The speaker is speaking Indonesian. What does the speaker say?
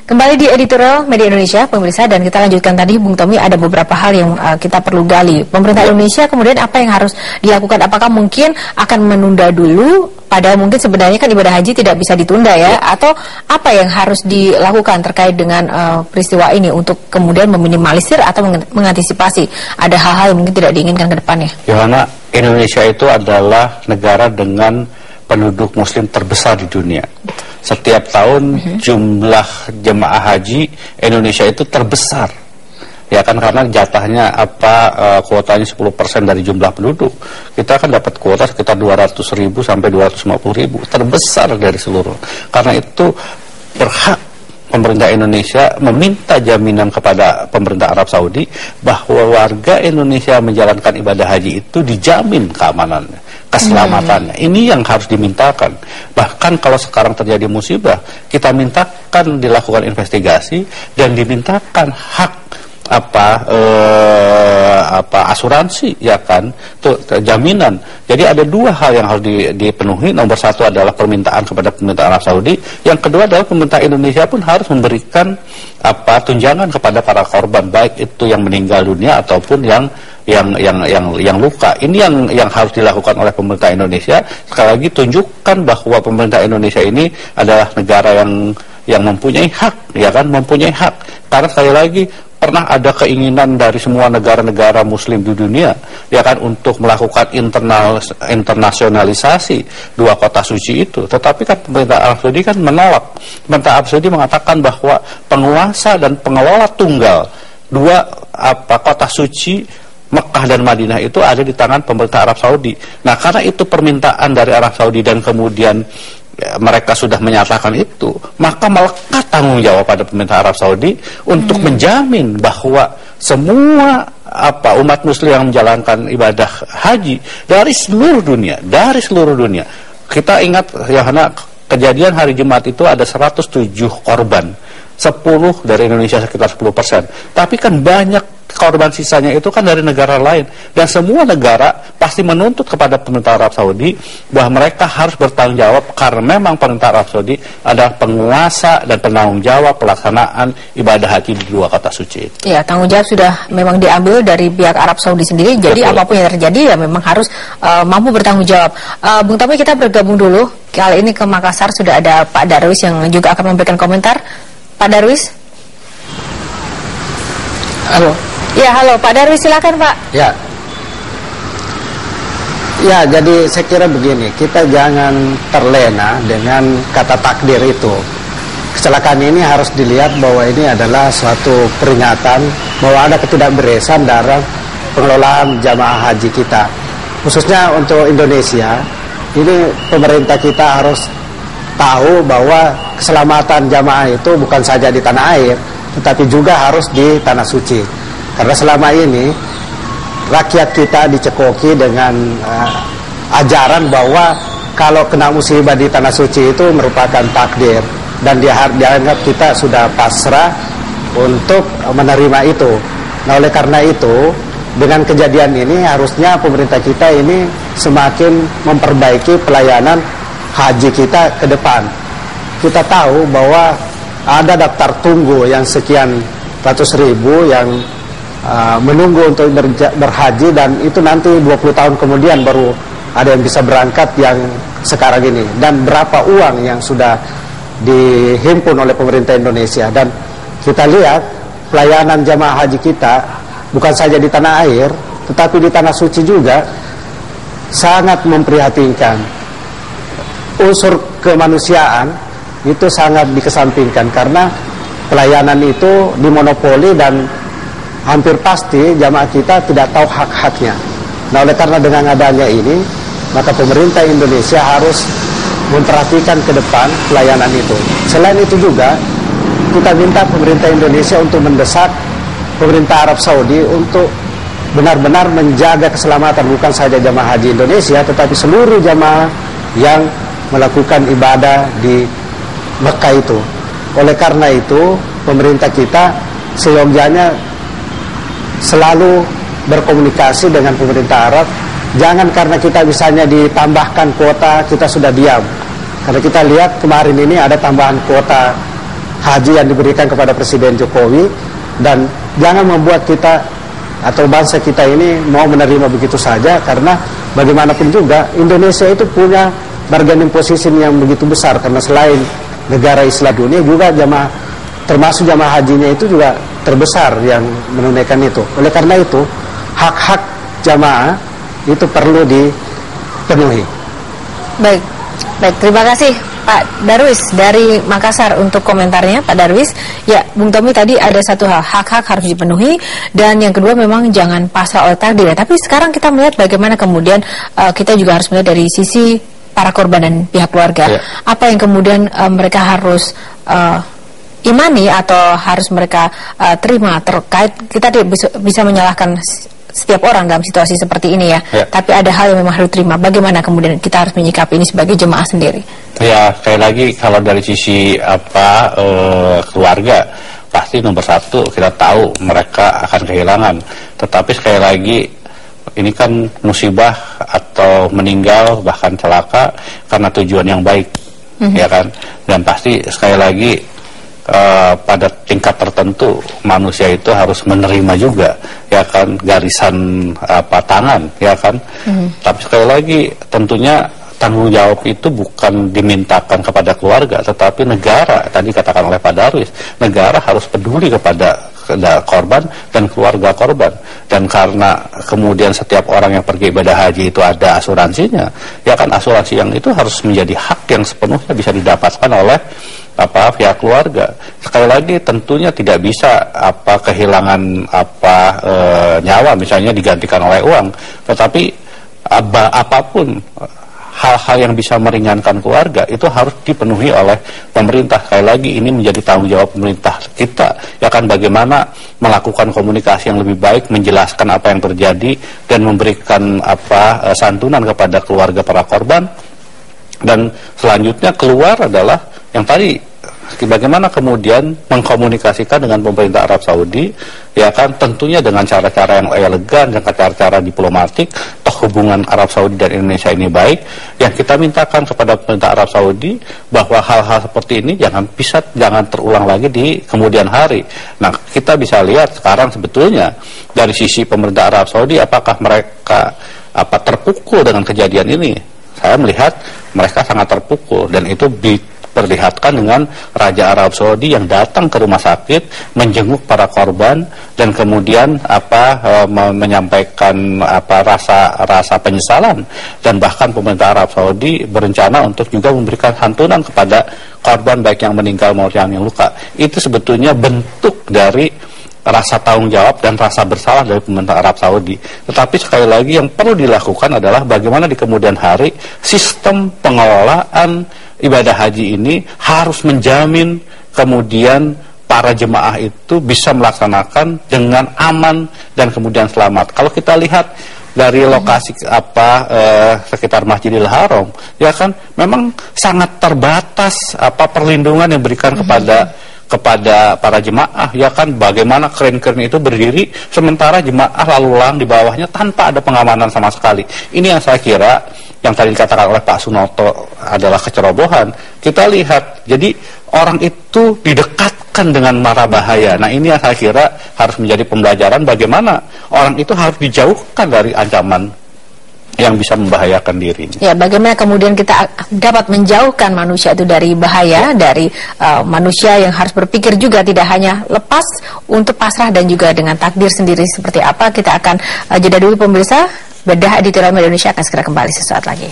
Kembali di editorial Media Indonesia, pemirsa, dan kita lanjutkan tadi, Bung Tommy, ada beberapa hal yang kita perlu gali. Pemerintah Indonesia kemudian apa yang harus dilakukan? Apakah mungkin akan menunda dulu, padahal mungkin sebenarnya kan ibadah haji tidak bisa ditunda ya? Atau apa yang harus dilakukan terkait dengan peristiwa ini untuk kemudian meminimalisir atau mengantisipasi ada hal-hal yang mungkin tidak diinginkan ke depannya? Yohana, Indonesia itu adalah negara dengan penduduk muslim terbesar di dunia. Setiap tahun jumlah jemaah haji Indonesia itu terbesar. Ya kan, karena jatahnya kuotanya 10% dari jumlah penduduk. Kita kan dapat kuota sekitar 200.000 sampai 250.000, terbesar dari seluruh. Karena itu berhak pemerintah Indonesia meminta jaminan kepada pemerintah Arab Saudi bahwa warga Indonesia menjalankan ibadah haji itu dijamin keamanannya, keselamatannya. Ini yang harus dimintakan. Bahkan kalau sekarang terjadi musibah, kita mintakan dilakukan investigasi dan dimintakan hak asuransi, ya kan, tuh jaminan. Jadi ada dua hal yang harus dipenuhi. Nomor satu adalah permintaan kepada pemerintah Arab Saudi. Yang kedua adalah pemerintah Indonesia pun harus memberikan tunjangan kepada para korban, baik itu yang meninggal dunia ataupun yang luka. Ini yang harus dilakukan oleh pemerintah Indonesia. Sekali lagi tunjukkan bahwa pemerintah Indonesia ini adalah negara yang mempunyai hak, ya kan, mempunyai hak. Karena sekali lagi pernah ada keinginan dari semua negara-negara muslim di dunia, ya kan, untuk melakukan internasionalisasi dua kota suci itu. Tetapi kan pemerintah Arab Saudi kan menolak. Pemerintah Arab Saudi mengatakan bahwa penguasa dan pengelola tunggal dua kota suci Mekah dan Madinah itu ada di tangan pemerintah Arab Saudi. Nah, karena itu permintaan dari Arab Saudi dan kemudian mereka sudah menyatakan itu, maka melekat tanggung jawab pada pemerintah Arab Saudi untuk menjamin bahwa semua umat muslim yang menjalankan ibadah haji dari seluruh dunia. Kita ingat, Yohana, kejadian hari Jumat itu ada 107 korban, 10 dari Indonesia sekitar 10%. Tapi kan banyak korban sisanya itu kan dari negara lain, dan semua negara pasti menuntut kepada pemerintah Arab Saudi bahwa mereka harus bertanggung jawab, karena memang pemerintah Arab Saudi adalah penguasa dan penanggung jawab pelaksanaan ibadah haji di dua kota suci. Ya, tanggung jawab sudah memang diambil dari pihak Arab Saudi sendiri. Jadi apapun yang terjadi ya memang harus mampu bertanggung jawab. Bung Tommy, kita bergabung dulu kali ini ke Makassar. Sudah ada Pak Darwis yang juga akan memberikan komentar. Pak Darwis. Halo. Ya, halo Pak Darwis, silakan Pak. Ya, jadi saya kira begini, kita jangan terlena dengan kata takdir itu. Kecelakaan ini harus dilihat bahwa ini adalah suatu peringatan bahwa ada ketidakberesan dalam pengelolaan jamaah haji kita. Khususnya untuk Indonesia, ini pemerintah kita harus tahu bahwa keselamatan jamaah itu bukan saja di tanah air, tetapi juga harus di tanah suci. Karena selama ini rakyat kita dicekoki dengan ajaran bahwa kalau kena musibah di tanah suci itu merupakan takdir, dan dianggap kita sudah pasrah untuk menerima itu. Nah, oleh karena itu, dengan kejadian ini harusnya pemerintah kita ini semakin memperbaiki pelayanan haji kita ke depan. Kita tahu bahwa ada daftar tunggu yang sekian ratus ribu yang menunggu untuk berhaji, dan itu nanti 20 tahun kemudian baru ada yang bisa berangkat yang sekarang ini. Dan berapa uang yang sudah dihimpun oleh pemerintah Indonesia. Dan kita lihat pelayanan jamaah haji kita bukan saja di tanah air, tetapi di tanah suci juga sangat memprihatinkan. Unsur kemanusiaan itu sangat dikesampingkan, karena pelayanan itu dimonopoli dan hampir pasti jamaah kita tidak tahu hak-haknya. Nah, oleh karena dengan adanya ini, maka pemerintah Indonesia harus memperhatikan ke depan pelayanan itu. Selain itu juga, kita minta pemerintah Indonesia untuk mendesak pemerintah Arab Saudi untuk benar-benar menjaga keselamatan bukan saja jamaah haji Indonesia, tetapi seluruh jamaah yang melakukan ibadah di Mekah itu. Oleh karena itu, pemerintah kita seyogyanya selalu berkomunikasi dengan pemerintah Arab. Jangan karena kita misalnya ditambahkan kuota kita sudah diam. Karena kita lihat kemarin ini ada tambahan kuota haji yang diberikan kepada Presiden Jokowi, dan jangan membuat kita atau bangsa kita ini mau menerima begitu saja, karena bagaimanapun juga Indonesia itu punya bargaining position yang begitu besar, karena selain negara Islam dunia juga jamaah, termasuk jamaah hajinya itu juga terbesar yang menunaikan itu. Oleh karena itu hak-hak jamaah itu perlu dipenuhi. Baik, terima kasih Pak Darwis dari Makassar untuk komentarnya. Pak Darwis, ya Bung Tommy tadi ada satu hal, hak-hak harus dipenuhi, dan yang kedua memang jangan pasrah oleh takdir. Tapi sekarang kita melihat bagaimana kemudian kita juga harus melihat dari sisi para korban dan pihak keluarga. Ya. Apa yang kemudian mereka harus imani atau harus mereka terima terkait, kita tidak bisa menyalahkan setiap orang dalam situasi seperti ini ya. Tapi ada hal yang memang harus terima. Bagaimana kemudian kita harus menyikapi ini sebagai jemaah sendiri? Ya, sekali lagi kalau dari sisi keluarga, pasti nomor satu kita tahu mereka akan kehilangan. Tetapi sekali lagi ini kan musibah atau meninggal bahkan celaka karena tujuan yang baik, ya kan. Dan pasti sekali lagi pada tingkat tertentu manusia itu harus menerima juga, ya kan, garisan tangan, ya kan. Tapi sekali lagi tentunya tanggung jawab itu bukan dimintakan kepada keluarga, tetapi negara. Tadi katakan oleh Pak Darwis, negara harus peduli kepada korban dan keluarga korban. Dan karena kemudian setiap orang yang pergi ibadah haji itu ada asuransinya, ya kan, asuransi yang itu harus menjadi hak yang sepenuhnya bisa didapatkan oleh pihak keluarga. Sekali lagi tentunya tidak bisa kehilangan nyawa misalnya digantikan oleh uang, tetapi apapun hal-hal yang bisa meringankan keluarga itu harus dipenuhi oleh pemerintah. Sekali lagi ini menjadi tanggung jawab pemerintah kita, ya kan, bagaimana melakukan komunikasi yang lebih baik, menjelaskan apa yang terjadi dan memberikan santunan kepada keluarga para korban. Dan selanjutnya keluar adalah yang tadi, bagaimana kemudian mengkomunikasikan dengan pemerintah Arab Saudi, ya kan, tentunya dengan cara-cara yang elegan, dengan cara-cara diplomatik. Toh hubungan Arab Saudi dan Indonesia ini baik. Yang kita mintakan kepada pemerintah Arab Saudi bahwa hal-hal seperti ini jangan terulang lagi di kemudian hari. Nah, kita bisa lihat sekarang sebetulnya dari sisi pemerintah Arab Saudi, apakah mereka terpukul dengan kejadian ini? Saya melihat mereka sangat terpukul, dan itu diperlihatkan dengan Raja Arab Saudi yang datang ke rumah sakit, menjenguk para korban, dan kemudian menyampaikan rasa penyesalan. Dan bahkan pemerintah Arab Saudi berencana untuk juga memberikan santunan kepada korban baik yang meninggal maupun yang luka. Itu sebetulnya bentuk dari rasa tanggung jawab dan rasa bersalah dari pemerintah Arab Saudi. Tetapi sekali lagi yang perlu dilakukan adalah bagaimana di kemudian hari sistem pengelolaan ibadah haji ini harus menjamin kemudian para jemaah itu bisa melaksanakan dengan aman dan kemudian selamat. Kalau kita lihat dari lokasi sekitar Masjidil Haram, ya kan, memang sangat terbatas perlindungan yang diberikan kepada para jemaah, ya kan, bagaimana keren-keren itu berdiri sementara jemaah lalu lalang di bawahnya tanpa ada pengamanan sama sekali. Ini yang saya kira yang tadi dikatakan oleh Pak Sunoto adalah kecerobohan. Kita lihat, jadi orang itu didekatkan dengan mara bahaya. Nah, ini yang saya kira harus menjadi pembelajaran bagaimana orang itu harus dijauhkan dari ancaman yang bisa membahayakan dirinya. Ya, bagaimana kemudian kita dapat menjauhkan manusia itu dari bahaya, dari manusia yang harus berpikir juga tidak hanya lepas untuk pasrah dan juga dengan takdir sendiri seperti apa. Kita akan jeda dulu pemirsa. Bedah Editorial Media Indonesia akan segera kembali sesaat lagi.